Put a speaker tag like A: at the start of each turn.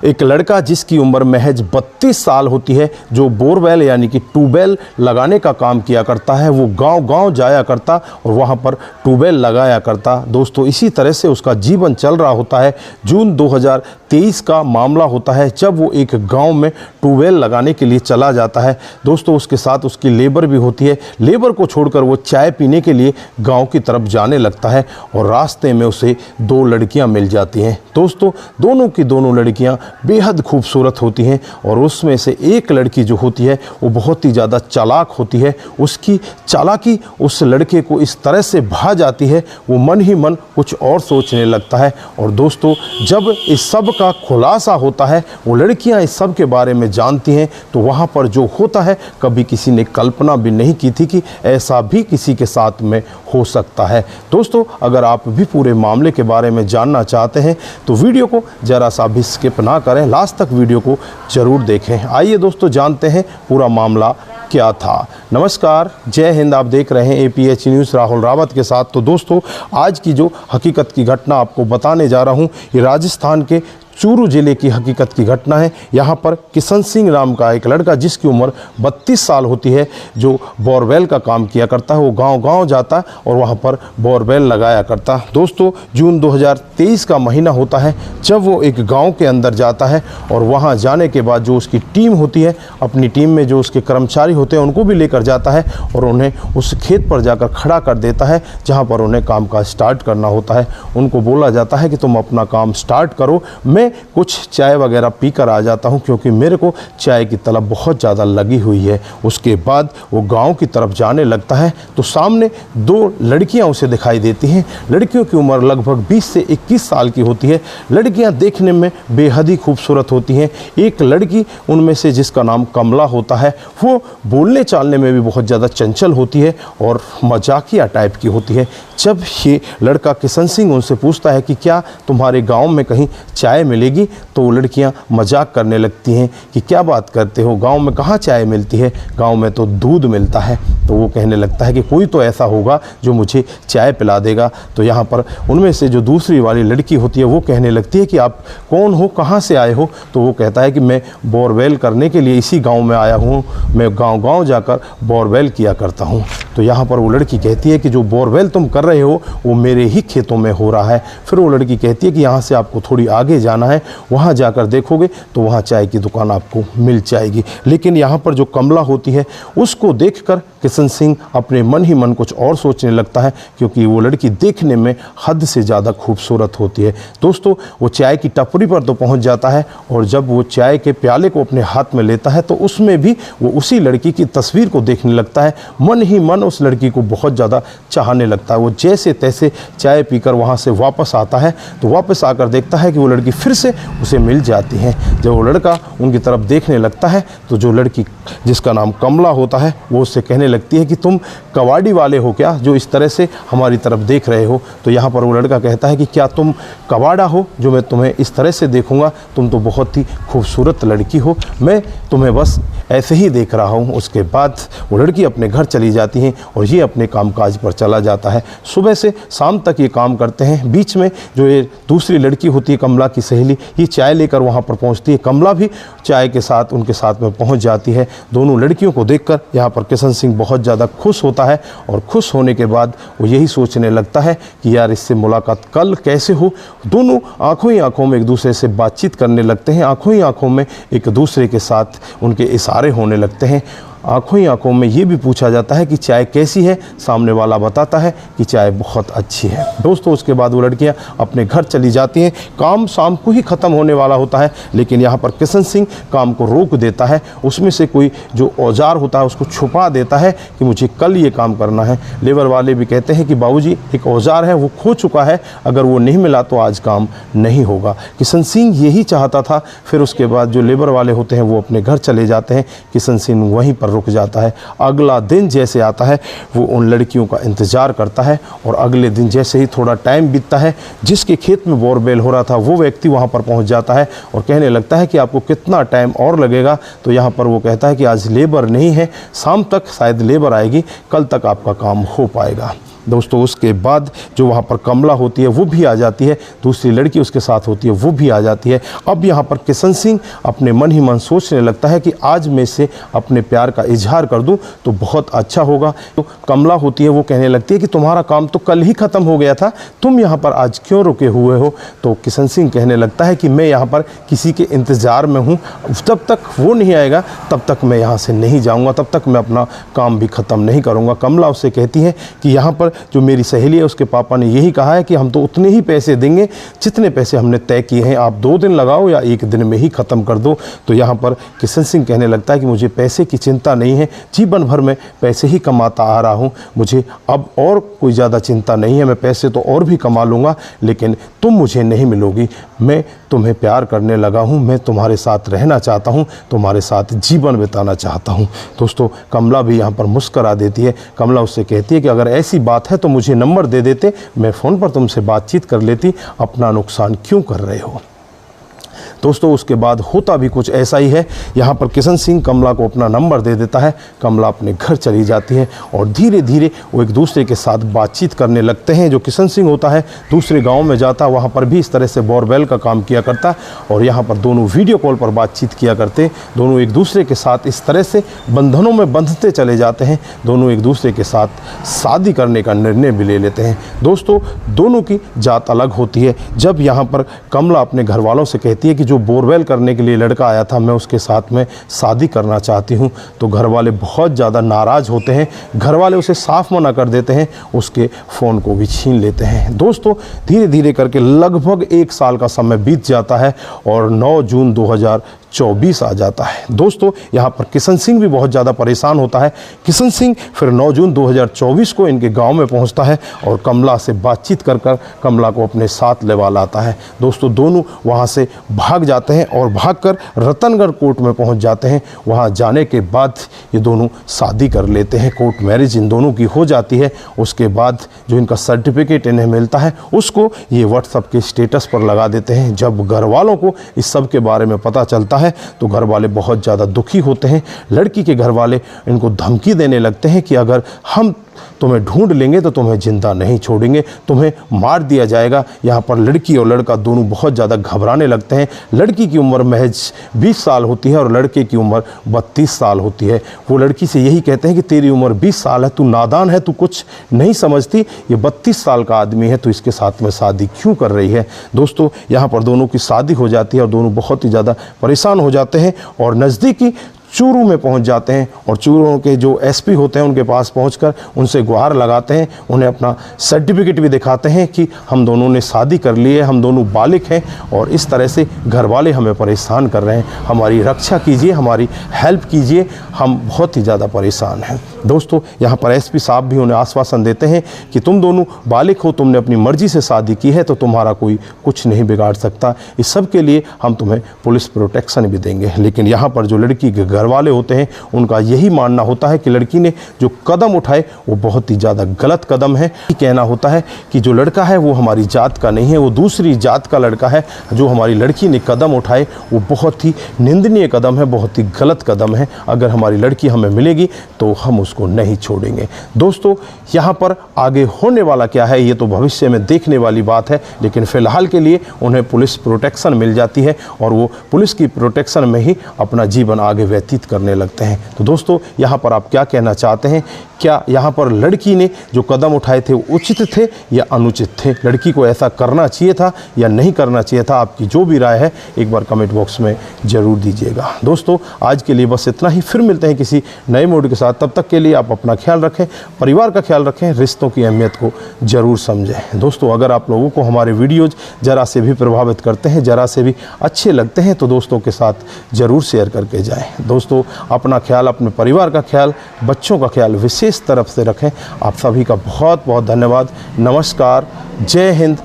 A: एक लड़का जिसकी उम्र महज 32 साल होती है, जो बोरवेल यानी कि ट्यूबवेल लगाने का काम किया करता है, वो गांव-गांव जाया करता और वहां पर ट्यूबवेल लगाया करता। दोस्तों, इसी तरह से उसका जीवन चल रहा होता है। जून 2023 का मामला होता है जब वो एक गांव में ट्यूबवेल लगाने के लिए चला जाता है। दोस्तों, उसके साथ उसकी लेबर भी होती है। लेबर को छोड़कर वो चाय पीने के लिए गाँव की तरफ जाने लगता है और रास्ते में उसे 2 लड़कियाँ मिल जाती हैं। दोस्तों, दोनों की दोनों लड़कियां बेहद खूबसूरत होती हैं और उसमें से एक लड़की जो होती है वो बहुत ही ज़्यादा चालाक होती है। उसकी चालाकी उस लड़के को इस तरह से भा जाती है, वो मन ही मन कुछ और सोचने लगता है। और दोस्तों, जब इस सब का खुलासा होता है, वो लड़कियां इस सब के बारे में जानती हैं, तो वहाँ पर जो होता है कभी किसी ने कल्पना भी नहीं की थी कि ऐसा भी किसी के साथ में हो सकता है। दोस्तों, अगर आप भी पूरे मामले के बारे में जानना चाहते हैं तो वीडियो को ज़रा सा भी स्किप ना करें, लास्ट तक वीडियो को ज़रूर देखें। आइए दोस्तों, जानते हैं पूरा मामला क्या था। नमस्कार, जय हिंद। आप देख रहे हैं APH न्यूज़ राहुल रावत के साथ। तो दोस्तों, आज की जो हकीकत की घटना आपको बताने जा रहा हूँ, ये राजस्थान के चूरू जिले की हकीकत की घटना है। यहाँ पर किशन सिंह नाम का एक लड़का जिसकी उम्र 32 साल होती है, जो बोरवेल का काम किया करता है, वो गांव-गांव जाता और वहाँ पर बोरवेल लगाया करता। दोस्तों, जून 2023 का महीना होता है जब वो एक गांव के अंदर जाता है और वहाँ जाने के बाद जो उसकी टीम होती है, अपनी टीम में जो उसके कर्मचारी होते हैं उनको भी लेकर जाता है और उन्हें उस खेत पर जाकर खड़ा कर देता है जहाँ पर उन्हें काम का स्टार्ट करना होता है। उनको बोला जाता है कि तुम अपना काम स्टार्ट करो, मैं कुछ चाय वगैरह पीकर आ जाता हूं क्योंकि मेरे को चाय की तलब बहुत ज़्यादा लगी हुई है। उसके बाद वो गांव की तरफ जाने लगता है तो सामने 2 लड़कियां उसे दिखाई देती हैं। लड़कियों की उम्र लगभग 20 से 21 साल की होती है। लड़कियां देखने में बेहद ही खूबसूरत होती हैं। एक लड़की उनमें से जिसका नाम कमला होता है, वो बोलने चालने में भी बहुत ज़्यादा चंचल होती है और मजाकिया टाइप की होती है। जब ये लड़का किशन सिंह उनसे पूछता है कि क्या तुम्हारे गाँव में कहीं चाय मिलेगी, तो वो लड़कियां मजाक करने लगती हैं कि क्या बात करते हो, गांव में कहाँ चाय मिलती है, गांव में तो दूध मिलता है। तो वो कहने लगता है कि कोई तो ऐसा होगा जो मुझे चाय पिला देगा। तो यहाँ पर उनमें से जो दूसरी वाली लड़की होती है वो कहने लगती है कि आप कौन हो, कहाँ से आए हो। तो वो कहता है कि मैं बोरवेल करने के लिए इसी गाँव में आया हूँ, मैं गाँव-गाँव जाकर बोरवेल किया करता हूँ। तो यहाँ पर वो लड़की कहती है कि जो बोरवेल तुम कर रहे हो वो मेरे ही खेतों में हो रहा है। फिर वो लड़की कहती है कि यहाँ से आपको थोड़ी आगे जाना है, वहाँ जाकर देखोगे तो वहाँ चाय की दुकान आपको मिल जाएगी। लेकिन यहाँ पर जो कमला होती है उसको देखकर किशन सिंह अपने मन ही मन कुछ और सोचने लगता है, क्योंकि वो लड़की देखने में हद से ज़्यादा खूबसूरत होती है। दोस्तों, वो चाय की टपरी पर तो पहुँच जाता है और जब वो चाय के प्याले को अपने हाथ में लेता है तो उसमें भी वो उसी लड़की की तस्वीर को देखने लगता है। मन ही मन उस लड़की को बहुत ज़्यादा चाहने लगता है। वो जैसे तैसे चाय पीकर वहाँ से वापस आता है तो वापस आकर देखता है कि वो लड़की फिर से उसे मिल जाती हैं। जब वो लड़का उनकी तरफ देखने लगता है तो जो लड़की जिसका नाम कमला होता है वो उससे कहने लगती है कि तुम कबाड़ी वाले हो क्या, जो इस तरह से हमारी तरफ देख रहे हो। तो यहाँ पर वो लड़का कहता है कि क्या तुम कबाड़ा हो जो मैं तुम्हें इस तरह से देखूंगा, तुम तो बहुत ही खूबसूरत लड़की हो, मैं तुम्हें बस ऐसे ही देख रहा हूँ। उसके बाद वो लड़की अपने घर चली जाती हैं और ये अपने कामकाज पर चला जाता है। सुबह से शाम तक ये काम करते हैं। बीच में जो ये दूसरी लड़की होती है, कमला की सहेली, ये चाय लेकर वहाँ पर पहुँचती है। कमला भी चाय के साथ उनके साथ में पहुँच जाती है। दोनों लड़कियों को देखकर यहाँ पर किशन सिंह बहुत ज़्यादा खुश होता है और खुश होने के बाद वो यही सोचने लगता है कि यार इससे मुलाकात कल कैसे हो। दोनों आंखों ही आंखों में एक दूसरे से बातचीत करने लगते हैं। आंखों ही आंखों में एक दूसरे के साथ उनके इशारे होने लगते हैं। आंखों ही आंखों में ये भी पूछा जाता है कि चाय कैसी है। सामने वाला बताता है कि चाय बहुत अच्छी है। दोस्तों, उसके बाद वो लड़कियां अपने घर चली जाती हैं। काम शाम को ही ख़त्म होने वाला होता है, लेकिन यहाँ पर किशन सिंह काम को रोक देता है। उसमें से कोई जो औजार होता है उसको छुपा देता है कि मुझे कल ये काम करना है। लेबर वाले भी कहते हैं कि बाबूजी एक औजार है वो खो चुका है, अगर वो नहीं मिला तो आज काम नहीं होगा। किशन सिंह यही चाहता था। फिर उसके बाद जो लेबर वाले होते हैं वो अपने घर चले जाते हैं। किशन सिंह वहीं पर रुक जाता है। अगला दिन जैसे आता है वो उन लड़कियों का इंतज़ार करता है और अगले दिन जैसे ही थोड़ा टाइम बीतता है, जिसके खेत में बोरवेल हो रहा था वो व्यक्ति वहाँ पर पहुँच जाता है और कहने लगता है कि आपको कितना टाइम और लगेगा। तो यहाँ पर वो कहता है कि आज लेबर नहीं है, शाम तक शायद लेबर आएगी, कल तक आपका काम हो पाएगा। दोस्तों उसके बाद जो वहाँ पर कमला होती है वो भी आ जाती है, दूसरी लड़की उसके साथ होती है वो भी आ जाती है। अब यहाँ पर किशन सिंह अपने मन ही मन सोचने लगता है कि आज मैं से अपने प्यार का इजहार कर दूं तो बहुत अच्छा होगा। तो कमला होती है वो कहने लगती है कि तुम्हारा काम तो कल ही ख़त्म हो गया था, तुम यहाँ पर आज क्यों रुके हुए हो। तो किशन सिंह कहने लगता है कि मैं यहाँ पर किसी के इंतज़ार में हूँ, जब तक वो नहीं आएगा तब तक मैं यहाँ से नहीं जाऊँगा, तब तक मैं अपना काम भी ख़त्म नहीं करूँगा। कमला उससे कहती है कि यहाँ पर जो मेरी सहेली है उसके पापा ने यही कहा है कि हम तो उतने ही पैसे देंगे जितने पैसे हमने तय किए हैं, आप 2 दिन लगाओ या 1 दिन में ही ख़त्म कर दो। तो यहाँ पर किशन सिंह कहने लगता है कि मुझे पैसे की चिंता नहीं है, जीवन भर में पैसे ही कमाता आ रहा हूँ, मुझे अब और कोई ज़्यादा चिंता नहीं है, मैं पैसे तो और भी कमा लूँगा लेकिन तुम मुझे नहीं मिलोगी। मैं तुम्हें प्यार करने लगा हूँ, मैं तुम्हारे साथ रहना चाहता हूँ, तुम्हारे साथ जीवन बिताना चाहता हूँ। दोस्तों कमला भी यहाँ पर मुस्करा देती है। कमला उससे कहती है कि अगर ऐसी बात है तो मुझे नंबर दे देते, मैं फ़ोन पर तुमसे बातचीत कर लेती, अपना नुकसान क्यों कर रहे हो। दोस्तों उसके बाद होता भी कुछ ऐसा ही है। यहाँ पर किशन सिंह कमला को अपना नंबर दे देता है, कमला अपने घर चली जाती है और धीरे धीरे वो एक दूसरे के साथ बातचीत करने लगते हैं। जो किशन सिंह होता है दूसरे गांव में जाता, वहाँ पर भी इस तरह से बोरवेल का काम किया करता और यहाँ पर दोनों वीडियो कॉल पर बातचीत किया करते। दोनों एक दूसरे के साथ इस तरह से बंधनों में बंधते चले जाते हैं, दोनों एक दूसरे के साथ शादी करने का निर्णय भी ले लेते हैं। दोस्तों दोनों की जात अलग होती है। जब यहाँ पर कमला अपने घर वालों से कहती है कि जो बोरवेल करने के लिए लड़का आया था मैं उसके साथ में शादी करना चाहती हूँ, तो घर वाले बहुत ज़्यादा नाराज़ होते हैं, घर वाले उसे साफ मना कर देते हैं, उसके फ़ोन को भी छीन लेते हैं। दोस्तों धीरे धीरे करके लगभग 1 साल का समय बीत जाता है और 9 जून 2024 आ जाता है। दोस्तों यहाँ पर किशन सिंह भी बहुत ज़्यादा परेशान होता है। किशन सिंह फिर 9 जून 2024 को इनके गांव में पहुंचता है और कमला से बातचीत कर कमला को अपने साथ लेवा लाता है। दोस्तों दोनों वहां से भाग जाते हैं और भागकर रतनगढ़ कोर्ट में पहुंच जाते हैं। वहां जाने के बाद ये दोनों शादी कर लेते हैं, कोर्ट मैरिज इन दोनों की हो जाती है। उसके बाद जो इनका सर्टिफिकेट इन्हें मिलता है उसको ये व्हाट्सएप के स्टेटस पर लगा देते हैं। जब घर वालों को इस सब के बारे में पता चलता है तो घर वाले बहुत ज़्यादा दुखी होते हैं। लड़की के घर वाले इनको धमकी देने लगते हैं कि अगर हम तुम्हें ढूंढ लेंगे तो तुम्हें जिंदा नहीं छोड़ेंगे, तुम्हें मार दिया जाएगा। यहाँ पर लड़की और लड़का दोनों बहुत ज़्यादा घबराने लगते हैं। लड़की की उम्र महज 20 साल होती है और लड़के की उम्र 32 साल होती है। वो लड़की से यही कहते हैं कि तेरी उम्र 20 साल है, तू नादान है, तू कुछ नहीं समझती, ये 32 साल का आदमी है, तो इसके साथ में शादी क्यों कर रही है। दोस्तों यहाँ पर दोनों की शादी हो जाती है और दोनों बहुत ही ज़्यादा परेशान हो जाते हैं और नज़दीकी चूरू में पहुंच जाते हैं और चूरू के जो एसपी होते हैं उनके पास पहुंचकर उनसे गुहार लगाते हैं, उन्हें अपना सर्टिफिकेट भी दिखाते हैं कि हम दोनों ने शादी कर ली है, हम दोनों बालिग हैं और इस तरह से घर वाले हमें परेशान कर रहे हैं, हमारी रक्षा कीजिए, हमारी हेल्प कीजिए, हम बहुत ही ज़्यादा परेशान हैं। दोस्तों यहाँ पर एसपी साहब भी उन्हें आश्वासन देते हैं कि तुम दोनों बालिग हो, तुमने अपनी मर्जी से शादी की है तो तुम्हारा कोई कुछ नहीं बिगाड़ सकता, इस सब के लिए हम तुम्हें पुलिस प्रोटेक्शन भी देंगे। लेकिन यहाँ पर जो लड़की के घर वाले होते हैं उनका यही मानना होता है कि लड़की ने जो कदम उठाए वो बहुत ही ज़्यादा गलत कदम है। कहना होता है कि जो लड़का है वो हमारी जात का नहीं है, वो दूसरी जात का लड़का है। जो हमारी लड़की ने कदम उठाए वो बहुत ही निंदनीय कदम है, बहुत ही गलत कदम है। अगर हमारी लड़की हमें मिलेगी तो हम उसको नहीं छोड़ेंगे। दोस्तों यहाँ पर आगे होने वाला क्या है ये तो भविष्य में देखने वाली बात है, लेकिन फ़िलहाल के लिए उन्हें पुलिस प्रोटेक्शन मिल जाती है और वो पुलिस की प्रोटेक्शन में ही अपना जीवन आगे व्यतीत करने लगते हैं। तो दोस्तों यहाँ पर आप क्या कहना चाहते हैं? क्या यहाँ पर लड़की ने जो कदम उठाए थे वो उचित थे या अनुचित थे? लड़की को ऐसा करना चाहिए था या नहीं करना चाहिए था? आपकी जो भी राय है एक बार कमेंट बॉक्स में ज़रूर दीजिएगा। दोस्तों आज के लिए बस इतना ही, फिर मिलते हैं किसी नए मोड के साथ। तब तक के लिए आप अपना ख्याल रखें, परिवार का ख्याल रखें, रिश्तों की अहमियत को ज़रूर समझें। दोस्तों अगर आप लोगों को हमारे वीडियोज़ ज़रा से भी प्रभावित करते हैं, ज़रा से भी अच्छे लगते हैं तो दोस्तों के साथ ज़रूर शेयर करके जाएँ। दोस्तों अपना ख्याल, अपने परिवार का ख्याल, बच्चों का ख्याल विशेष तरफ से रखें। आप सभी का बहुत बहुत धन्यवाद। नमस्कार, जय हिंद।